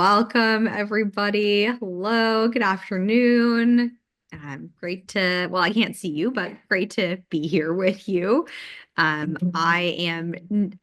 Welcome, everybody. Hello, good afternoon. I can't see you, but great to be here with you. I am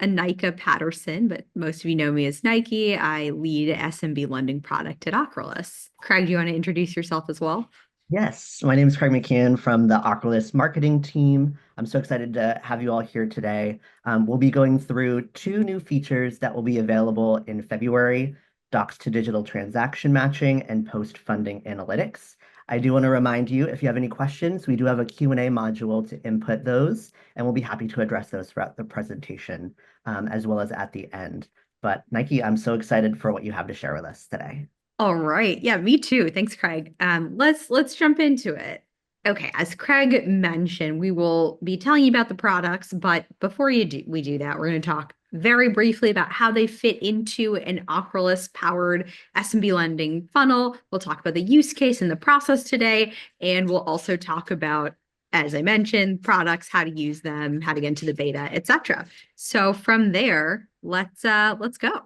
Anika Patterson, but most of you know me as Nike. I lead SMB lending product at Ocrolus. Craig, do you want to introduce yourself as well? Yes, my name is Craig McCann from the Ocrolus marketing team. I'm so excited to have you all here today. We'll be going through two new features that will be available in February, Docs to digital transaction matching and post-funding analytics. I do want to remind you, if you have any questions, we do have a Q&A module to input those, and we'll be happy to address those throughout the presentation, as well as at the end. But Nike, I'm so excited for what you have to share with us today. All right. Yeah, me too. Thanks, Craig. Let's jump into it. Okay, as Craig mentioned, we will be telling you about the products, but before we do that, we're going to talk very briefly about how they fit into an Ocrolus powered SMB lending funnel. We'll talk about the use case and the process today, and we'll also talk about, as I mentioned, products, how to use them, how to get into the beta, etc. So from there, let's go.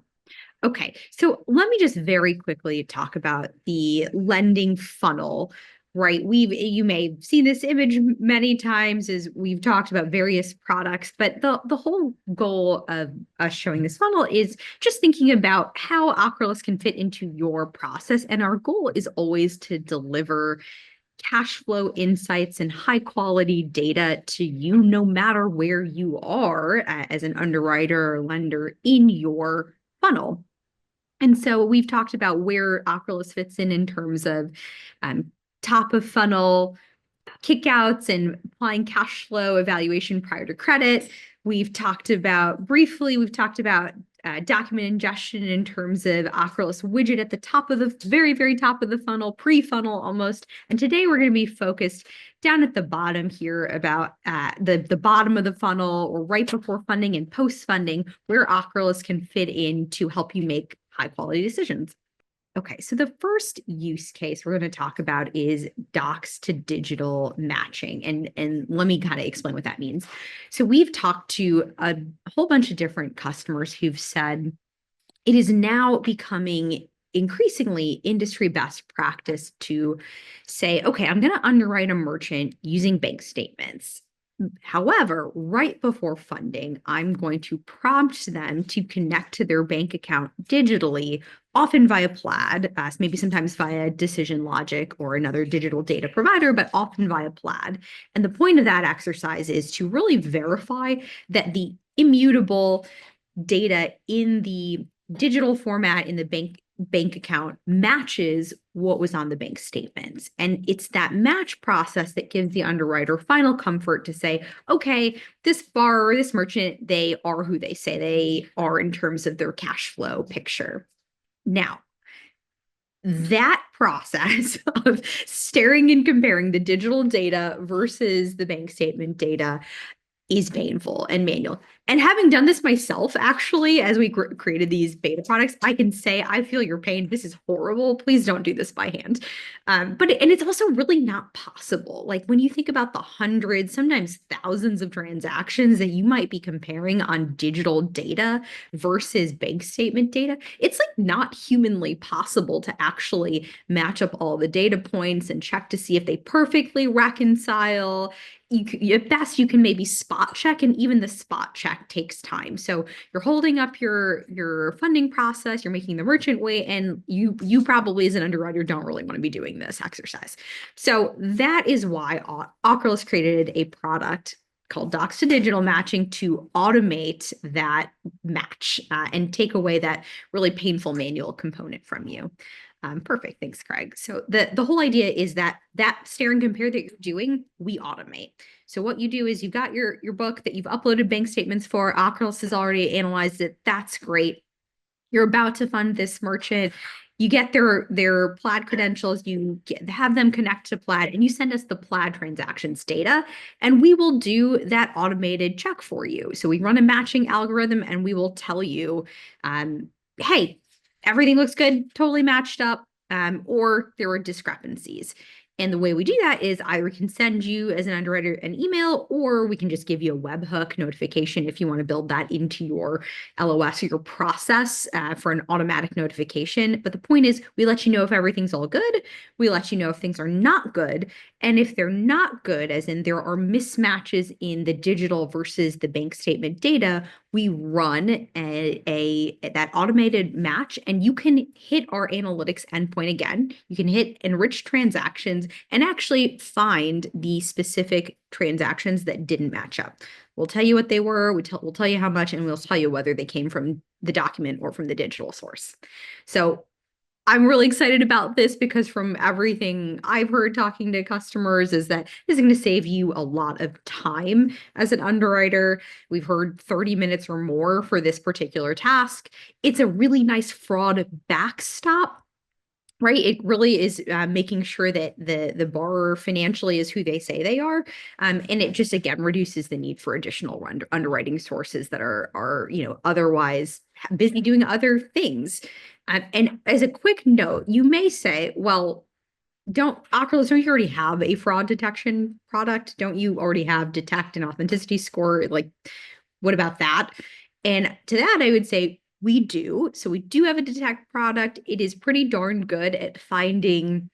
Okay, so let me just very quickly talk about the lending funnel, right? You may have seen this image many times as we've talked about various products, but the whole goal of us showing this funnel is just thinking about how Ocrolus can fit into your process. And our goal is always to deliver cash flow insights and high quality data to you, no matter where you are as an underwriter or lender in your funnel. And so we've talked about where Ocrolus fits in terms of top of funnel kickouts and applying cash flow evaluation prior to credit. We've talked about document ingestion in terms of Ocrolus widget at the top of the very, very top of the funnel, pre-funnel almost. And today we're going to be focused down at the bottom here about the bottom of the funnel or right before funding and post-funding, where Ocrolus can fit in to help you make high quality decisions. Okay, so the first use case we're going to talk about is docs to digital matching. And let me kind of explain what that means. So we've talked to a whole bunch of different customers who've said it is now becoming increasingly industry best practice to say, okay, I'm going to underwrite a merchant using bank statements. However, right before funding, I'm going to prompt them to connect to their bank account digitally, often via Plaid, maybe sometimes via Decision Logic or another digital data provider, but often via Plaid. And the point of that exercise is to really verify that the immutable data in the digital format in the bank account matches what was on the bank statements. And it's that match process that gives the underwriter final comfort to say, okay, this borrower, this merchant, they are who they say they are in terms of their cash flow picture. Now, that process of staring and comparing the digital data versus the bank statement data is painful and manual. And having done this myself, actually, as we created these beta products, I can say, I feel your pain. This is horrible. Please don't do this by hand. And it's also really not possible. Like when you think about the hundreds, sometimes thousands of transactions that you might be comparing on digital data versus bank statement data, it's like not humanly possible to actually match up all the data points and check to see if they perfectly reconcile. At best you can maybe spot check, and even the spot check takes time. So you're holding up your funding process, you're making the merchant wait, and you probably as an underwriter don't really want to be doing this exercise. So that is why Ocrolus created a product called Docs to Digital Matching to automate that match and take away that really painful manual component from you. Perfect. Thanks, Craig. So the whole idea is that stare and compare that you're doing, we automate. So what you do is you've got your book that you've uploaded bank statements for. Ocrolus has already analyzed it. That's great. You're about to fund this merchant. You get their Plaid credentials, have them connect to Plaid, and you send us the Plaid transactions data, and we will do that automated check for you. So we run a matching algorithm, and we will tell you, hey, everything looks good, totally matched up, or there were discrepancies. And the way we do that is either we can send you as an underwriter an email, or we can just give you a webhook notification if you want to build that into your LOS or your process for an automatic notification. But the point is, we let you know if everything's all good. We let you know if things are not good. And if they're not good, as in there are mismatches in the digital versus the bank statement data, we run that automated match, and you can hit our analytics endpoint again. You can hit enrich transactions and actually find the specific transactions that didn't match up. We'll tell you what they were, we'll tell you how much, and we'll tell you whether they came from the document or from the digital source. So I'm really excited about this because from everything I've heard talking to customers is that this is going to save you a lot of time as an underwriter. We've heard 30 minutes or more for this particular task. It's a really nice fraud backstop, right? It really is making sure that the borrower financially is who they say they are, and it just again reduces the need for additional underwriting sources that are otherwise busy doing other things. And as a quick note, you may say, well, Ocrolus, don't you already have a fraud detection product? Don't you already have detect and authenticity score? Like, what about that? And to that, I would say we do. So we do have a detect product. It is pretty darn good at finding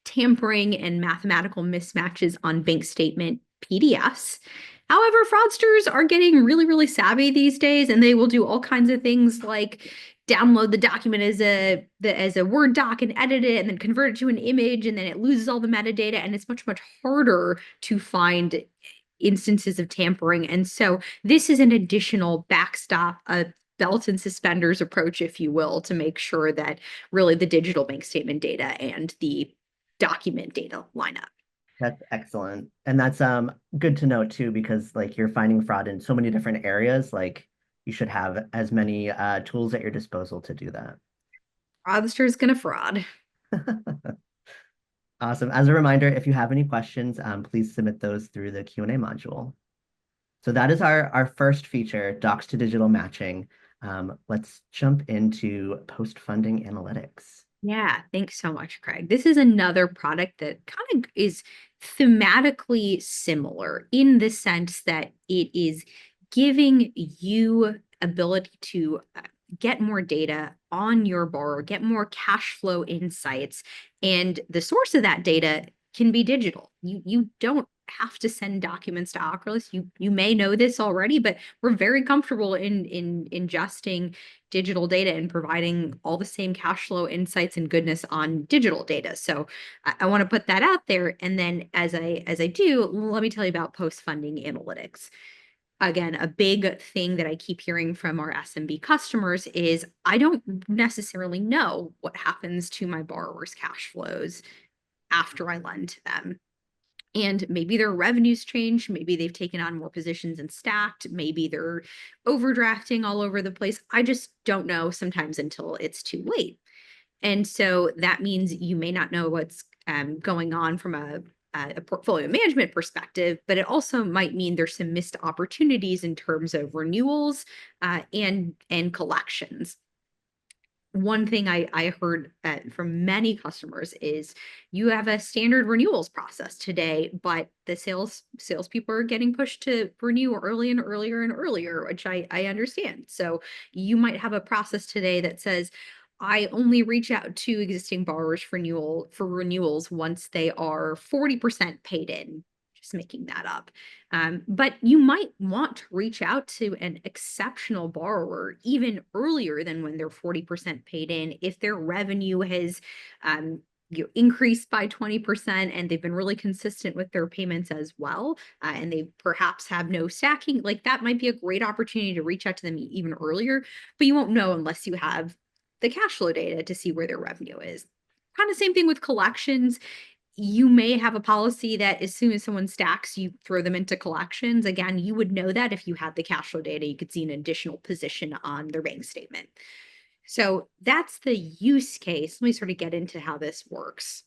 tampering and mathematical mismatches on bank statement PDFs. However, fraudsters are getting really, really savvy these days, and they will do all kinds of things like download the document as a Word doc and edit it and then convert it to an image, and then it loses all the metadata, and it's much, much harder to find instances of tampering. And so this is an additional backstop, a belt and suspenders approach, if you will, to make sure that really the digital bank statement data and the document data line up. That's excellent. And that's good to know too, because like you're finding fraud in so many different areas, like you should have as many tools at your disposal to do that. Fraudster is going to fraud. Awesome. As a reminder, if you have any questions, please submit those through the Q&A module. So that is our first feature, docs to digital matching. Let's jump into post-funding analytics. Yeah, thanks so much, Craig. This is another product that kind of is thematically similar in the sense that it is giving you ability to get more data on your borrower, get more cash flow insights, and the source of that data can be digital. You don't have to send documents to Ocrolus. You may know this already, but we're very comfortable in ingesting digital data and providing all the same cash flow insights and goodness on digital data. So I want to put that out there. And then as I do, let me tell you about post-funding analytics. Again, a big thing that I keep hearing from our SMB customers is I don't necessarily know what happens to my borrowers' cash flows after I lend to them. And maybe their revenues change. Maybe they've taken on more positions and stacked. Maybe they're overdrafting all over the place. I just don't know sometimes until it's too late. And so that means you may not know what's going on from a portfolio management perspective, but it also might mean there's some missed opportunities in terms of renewals and collections. One thing I heard from many customers is you have a standard renewals process today, but the salespeople are getting pushed to renew early and earlier and earlier, which I understand. So you might have a process today that says, I only reach out to existing borrowers for renewals once they are 40% paid in. Just making that up. But you might want to reach out to an exceptional borrower even earlier than when they're 40% paid in if their revenue has increased by 20% and they've been really consistent with their payments as well, and they perhaps have no stacking. Like that might be a great opportunity to reach out to them even earlier, but you won't know unless you have the cash flow data to see where their revenue is. Kind of same thing with collections. You may have a policy that as soon as someone stacks, you throw them into collections. Again, you would know that if you had the cash flow data, you could see an additional position on their bank statement. So that's the use case. Let me sort of get into how this works.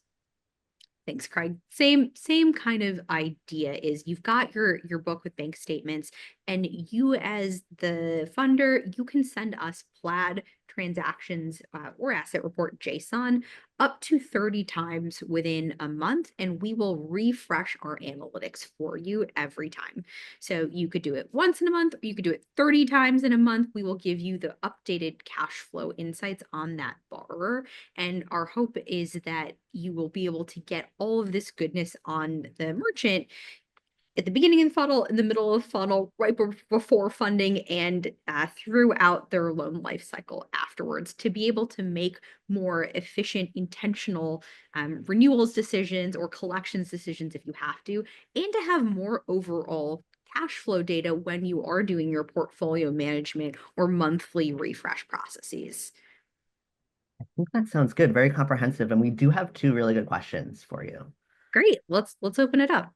Thanks, Craig. Same kind of idea is you've got your book with bank statements, and you as the funder, you can send us Plaid transactions or asset report JSON up to 30 times within a month, and we will refresh our analytics for you every time. So you could do it once in a month, or you could do it 30 times in a month. We will give you the updated cash flow insights on that borrower. And our hope is that you will be able to get all of this goodness on the merchant at the beginning of the funnel, in the middle of the funnel, right before funding, and throughout their loan life cycle afterwards, to be able to make more efficient, intentional renewals decisions or collections decisions if you have to, and to have more overall cash flow data when you are doing your portfolio management or monthly refresh processes. I think that sounds good, very comprehensive. And we do have two really good questions for you. Great, let's open it up.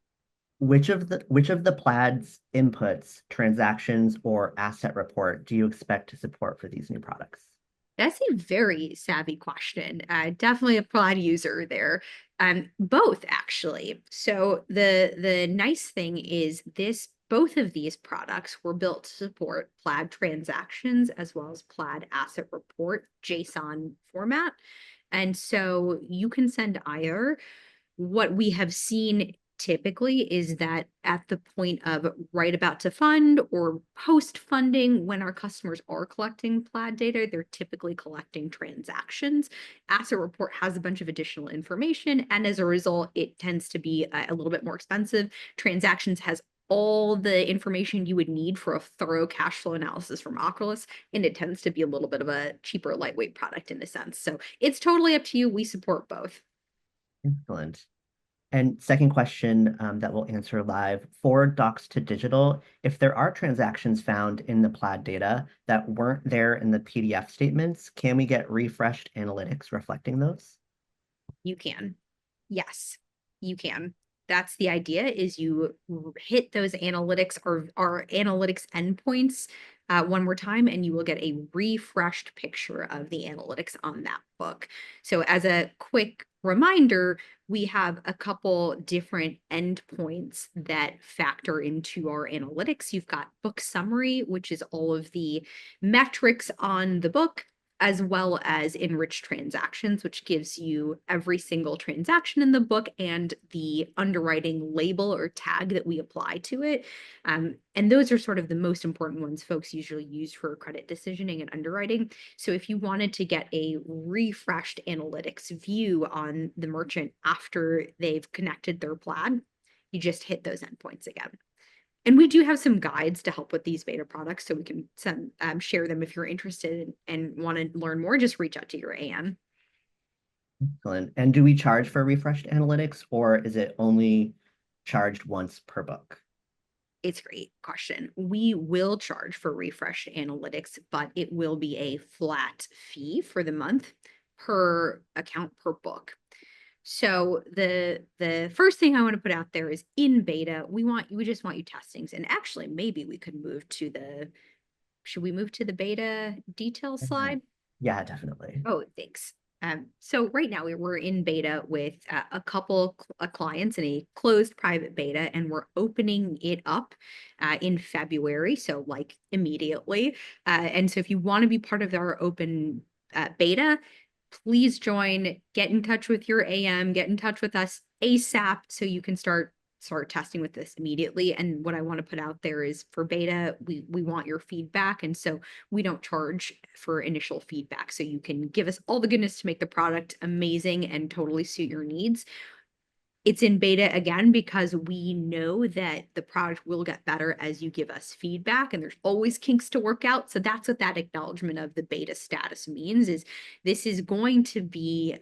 Which of the Plaid's inputs, transactions, or asset report do you expect to support for these new products? That's a very savvy question. Definitely a Plaid user there. Both actually. So the nice thing is both of these products were built to support Plaid transactions as well as Plaid asset report JSON format. And so you can send either. What we have seen typically is that at the point of right about to fund or post funding, when our customers are collecting Plaid data, they're typically collecting transactions. Asset report has a bunch of additional information, and as a result, it tends to be a little bit more expensive. Transactions has all the information you would need for a thorough cash flow analysis from Ocrolus, and it tends to be a little bit of a cheaper, lightweight product in a sense. So it's totally up to you. We support both. Excellent. And second question that we'll answer live for docs to digital, if there are transactions found in the Plaid data that weren't there in the PDF statements, can we get refreshed analytics reflecting those? You can. Yes, you can. That's the idea, is you hit those analytics or our analytics endpoints one more time, and you will get a refreshed picture of the analytics on that book. So as a quick reminder, we have a couple different endpoints that factor into our analytics. You've got book summary, which is all of the metrics on the book, as well as enriched transactions, which gives you every single transaction in the book and the underwriting label or tag that we apply to it. And those are sort of the most important ones folks usually use for credit decisioning and underwriting. So if you wanted to get a refreshed analytics view on the merchant after they've connected their Plaid, you just hit those endpoints again. And we do have some guides to help with these beta products, so we can share them if you're interested and want to learn more. Just reach out to your AM. Excellent. And do we charge for refreshed analytics, or is it only charged once per book? It's a great question. We will charge for refreshed analytics, but it will be a flat fee for the month per account per book. So the first thing I want to put out there is, in beta, we just want you testings. And actually, maybe we could should we move to the beta details slide? Yeah, definitely. Oh, thanks. So right now we're in beta with a couple clients in a closed private beta, and we're opening it up in February, so like immediately. And so if you want to be part of our open beta, please join, get in touch with your AM, get in touch with us ASAP so you can start testing with this immediately. And what I want to put out there is, for beta, we want your feedback. And so we don't charge for initial feedback. So you can give us all the goodness to make the product amazing and totally suit your needs. It's in beta again because we know that the product will get better as you give us feedback, and there's always kinks to work out. So that's what that acknowledgement of the beta status means, is this is going to be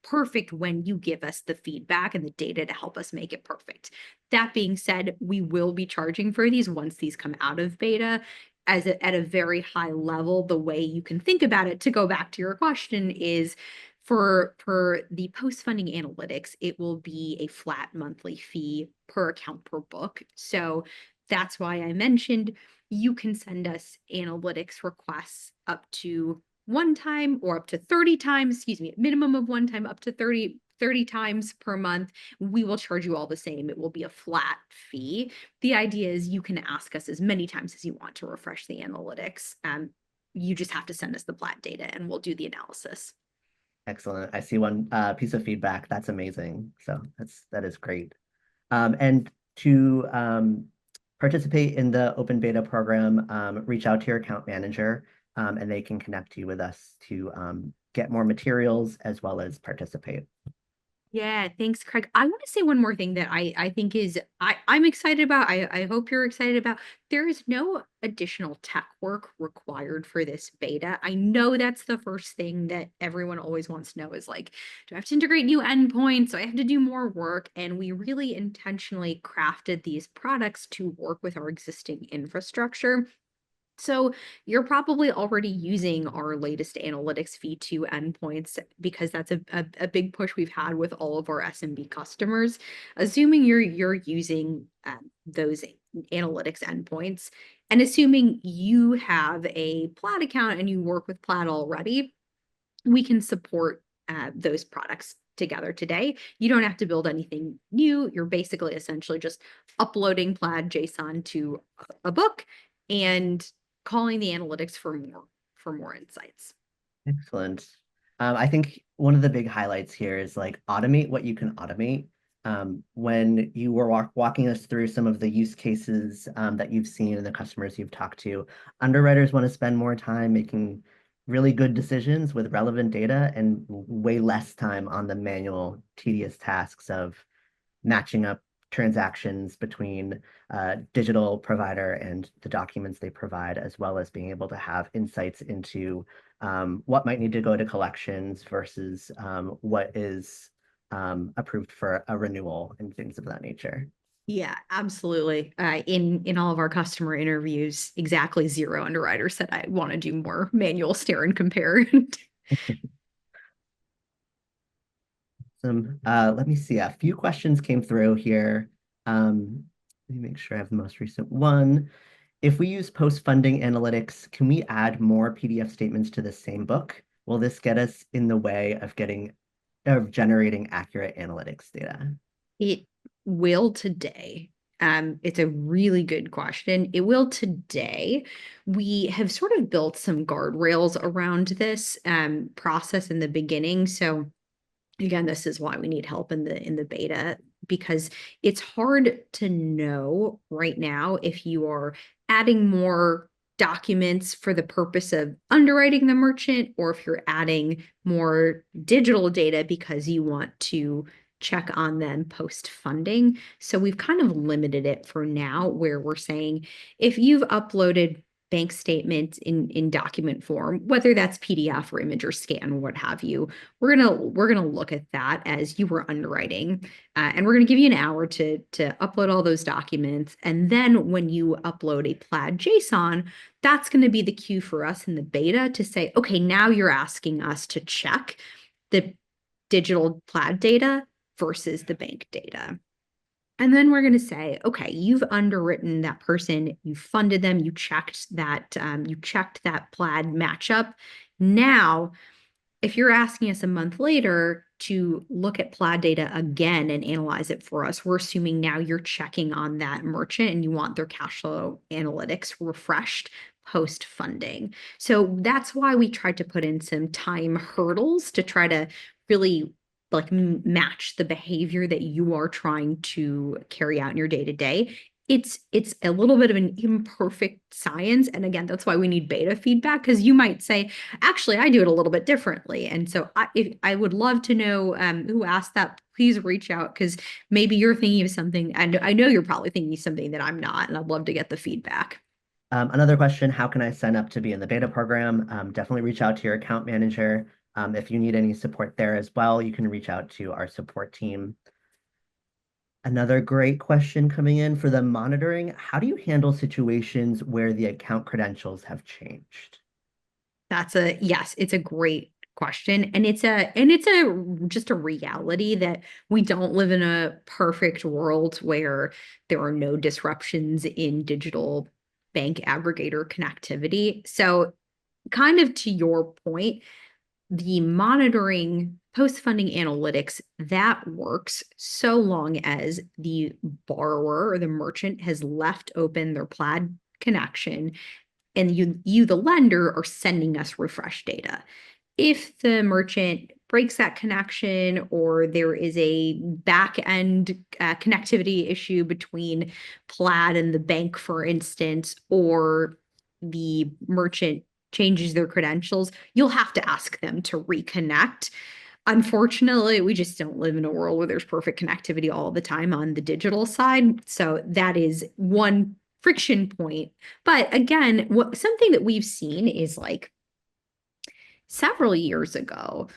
perfect when you give us the feedback and the data to help us make it perfect. That being said, we will be charging for these once these come out of beta. At a very high level, the way you can think about it, to go back to your question, is for the post-funding analytics, it will be a flat monthly fee per account per book. So that's why I mentioned you can send us analytics requests up to one time or up to 30 times, excuse me, minimum of one time, up to 30 times per month. We will charge you all the same. It will be a flat fee. The idea is you can ask us as many times as you want to refresh the analytics. you just have to send us the Plaid data and we'll do the analysis. Excellent. I see one piece of feedback. That's amazing. So that is great. And to participate in the open beta program, reach out to your account manager, and they can connect you with us to get more materials as well as participate. Yeah, thanks, Craig. I want to say one more thing that I think is I'm excited about. I hope you're excited about. There is no additional tech work required for this beta. I know that's the first thing that everyone always wants to know is like, do I have to integrate new endpoints? Do I have to do more work? And we really intentionally crafted these products to work with our existing infrastructure. So you're probably already using our latest analytics V2 endpoints because that's a big push we've had with all of our SMB customers. Assuming you're using those analytics endpoints, and assuming you have a Plaid account and you work with Plaid already, we can support those products together today. You don't have to build anything new. You're basically essentially just uploading Plaid JSON to a book and calling the analytics for more insights. Excellent. I think one of the big highlights here is like automate what you can automate. When you were walking us through some of the use cases that you've seen and the customers you've talked to, underwriters want to spend more time making really good decisions with relevant data and way less time on the manual, tedious tasks of matching up transactions between digital provider and the documents they provide, as well as being able to have insights into what might need to go to collections versus what is approved for a renewal and things of that nature. Yeah, absolutely. In all of our customer interviews, exactly zero underwriters said I want to do more manual stare and compare. Let me see. A few questions came through here. Let me make sure I have the most recent one. If we use post-funding analytics, can we add more PDF statements to the same book? Will this get us in the way of generating accurate analytics data? It will today. It's a really good question. It will today. We have sort of built some guardrails around this process in the beginning. So again, this is why we need help in the beta, because it's hard to know right now if you are adding more documents for the purpose of underwriting the merchant, or if you're adding more digital data because you want to check on them post funding. So we've kind of limited it for now, where we're saying if you've uploaded bank statements in document form, whether that's PDF or image or scan or what have you, we're gonna look at that as you were underwriting, and we're gonna give you an hour to upload all those documents. And then when you upload a Plaid JSON, that's going to be the cue for us in the beta to say, okay, now you're asking us to check the digital Plaid data versus the bank data. And then we're going to say, okay, you've underwritten that person, you funded them, you checked that Plaid matchup. Now, if you're asking us a month later to look at Plaid data again and analyze it for us, we're assuming now you're checking on that merchant and you want their cash flow analytics refreshed post funding. So that's why we tried to put in some time hurdles to try to really like match the behavior that you are trying to carry out in your day to day. It's a little bit of an imperfect science, and again, that's why we need beta feedback, because you might say, actually, I do it a little bit differently. And so I would love to know who asked that. Please reach out, because maybe you're thinking of something, and I know you're probably thinking of something that I'm not, and I'd love to get the feedback. Another question, how can I sign up to be in the beta program? Definitely reach out to your account manager. If you need any support there as well, you can reach out to our support team. Another great question coming in for the monitoring. How do you handle situations where the account credentials have changed? Yes, it's a great question. And it's just a reality that we don't live in a perfect world where there are no disruptions in digital bank aggregator connectivity. So kind of to your point, the monitoring post-funding analytics, that works so long as the borrower or the merchant has left open their Plaid connection and you, the lender, are sending us refresh data. If the merchant breaks that connection, or there is a back end connectivity issue between Plaid and the bank, for instance, or the merchant changes their credentials, you'll have to ask them to reconnect. Unfortunately, we just don't live in a world where there's perfect connectivity all the time on the digital side. So that is one friction point. But again, something that we've seen is like several years ago,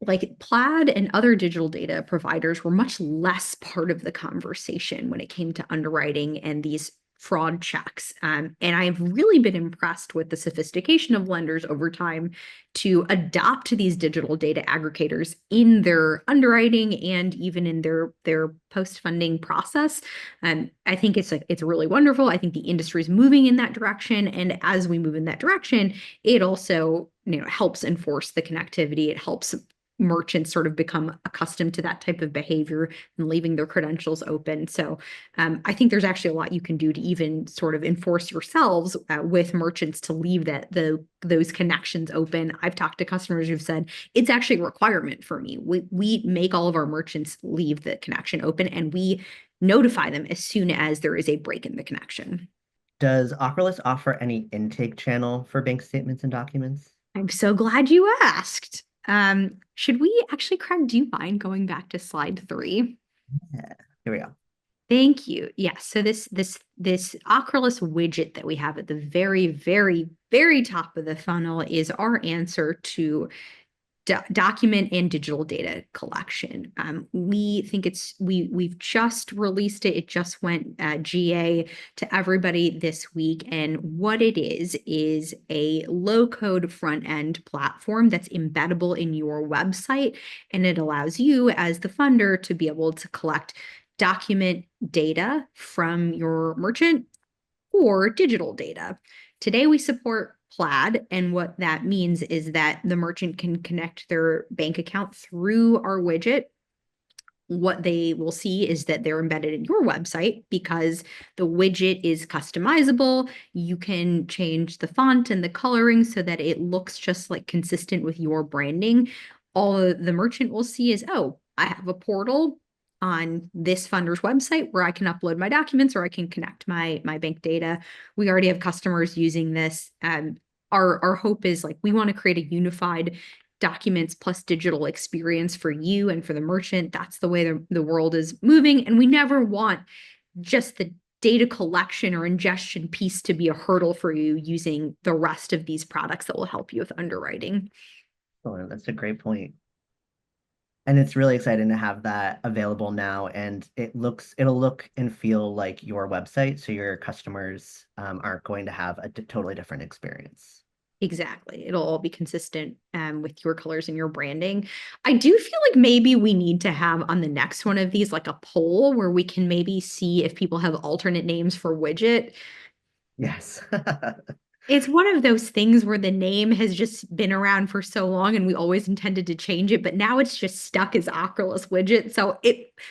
like Plaid and other digital data providers were much less part of the conversation when it came to underwriting and these fraud checks. And I've really been impressed with the sophistication of lenders over time to adopt these digital data aggregators in their underwriting and even in their post-funding process. I think it's really wonderful. I think the industry is moving in that direction. And as we move in that direction, it also, helps enforce the connectivity. It helps merchants sort of become accustomed to that type of behavior and leaving their credentials open. So I think there's actually a lot you can do to even sort of enforce yourselves with merchants to leave those connections open. I've talked to customers who've said it's actually a requirement for me. We make all of our merchants leave the connection open, and we notify them as soon as there is a break in the connection. Does Ocrolus offer any intake channel for bank statements and documents? I'm so glad you asked. Should we actually, Craig, do you mind going back to slide 3? Yeah, here we go. Thank you. Yes. So this Ocrolus widget that we have at the very, very, very top of the funnel is our answer to document and digital data collection. We think we've just released it. It just went GA to everybody this week. And what it is a low code front end platform that's embeddable in your website. And it allows you as the funder to be able to collect document data from your merchant or digital data. Today we support Plaid, and what that means is that the merchant can connect their bank account through our widget. What they will see is that they're embedded in your website because the widget is customizable. You can change the font and the coloring so that it looks just like consistent with your branding. All the merchant will see is, oh, I have a portal on this funder's website where I can upload my documents or I can connect my bank data. We already have customers using this. Our hope is like we want to create a unified documents plus digital experience for you and for the merchant. That's the way the world is moving. And we never want just the data collection or ingestion piece to be a hurdle for you using the rest of these products that will help you with underwriting. Oh, that's a great point. And it's really exciting to have that available now. And it'll look and feel like your website. So your customers aren't going to have a totally different experience. Exactly. It'll all be consistent with your colors and your branding. I do feel like maybe we need to have on the next one of these like a poll where we can maybe see if people have alternate names for widget. Yes. It's one of those things where the name has just been around for so long and we always intended to change it, but now it's just stuck as Ocrolus widget. So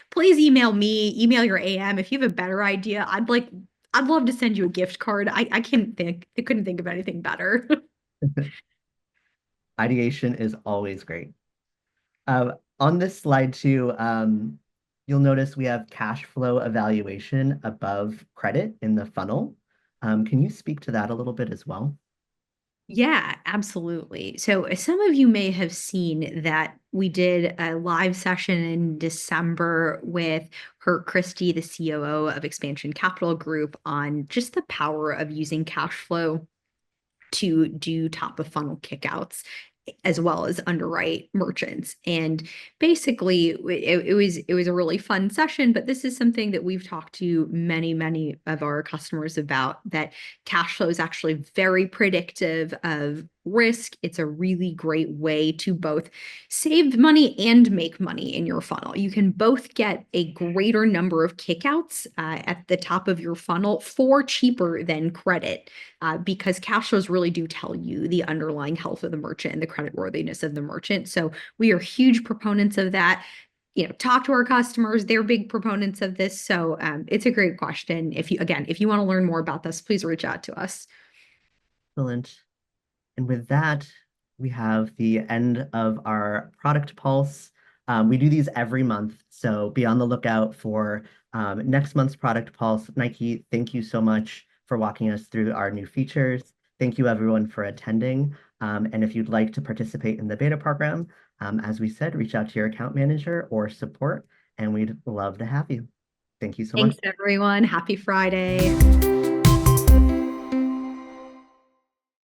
please email me, email your AM if you have a better idea. I'd love to send you a gift card. I couldn't think of anything better. Ideation is always great. On this slide too, you'll notice we have cash flow evaluation above credit in the funnel. Can you speak to that a little bit as well? Yeah, absolutely. So some of you may have seen that we did a live session in December with Kurt Christie, the COO of Expansion Capital Group, on just the power of using cash flow to do top of funnel kickouts as well as underwrite merchants. And basically it was a really fun session, but this is something that we've talked to many of our customers about, that cash flow is actually very predictive of risk. It's a really great way to both save money and make money in your funnel. You can both get a greater number of kickouts at the top of your funnel for cheaper than credit, because cash flows really do tell you the underlying health of the merchant and the creditworthiness of the merchant. So we are huge proponents of that. Talk to our customers. They're big proponents of this. So it's a great question. If you want to learn more about this, please reach out to us. Excellent. And with that, we have the end of our product pulse. We do these every month, so be on the lookout for next month's product pulse. Nike, thank you so much for walking us through our new features. Thank you everyone for attending. And if you'd like to participate in the beta program, as we said, reach out to your account manager or support, and we'd love to have you. Thank you so much. Thanks, everyone. Happy Friday.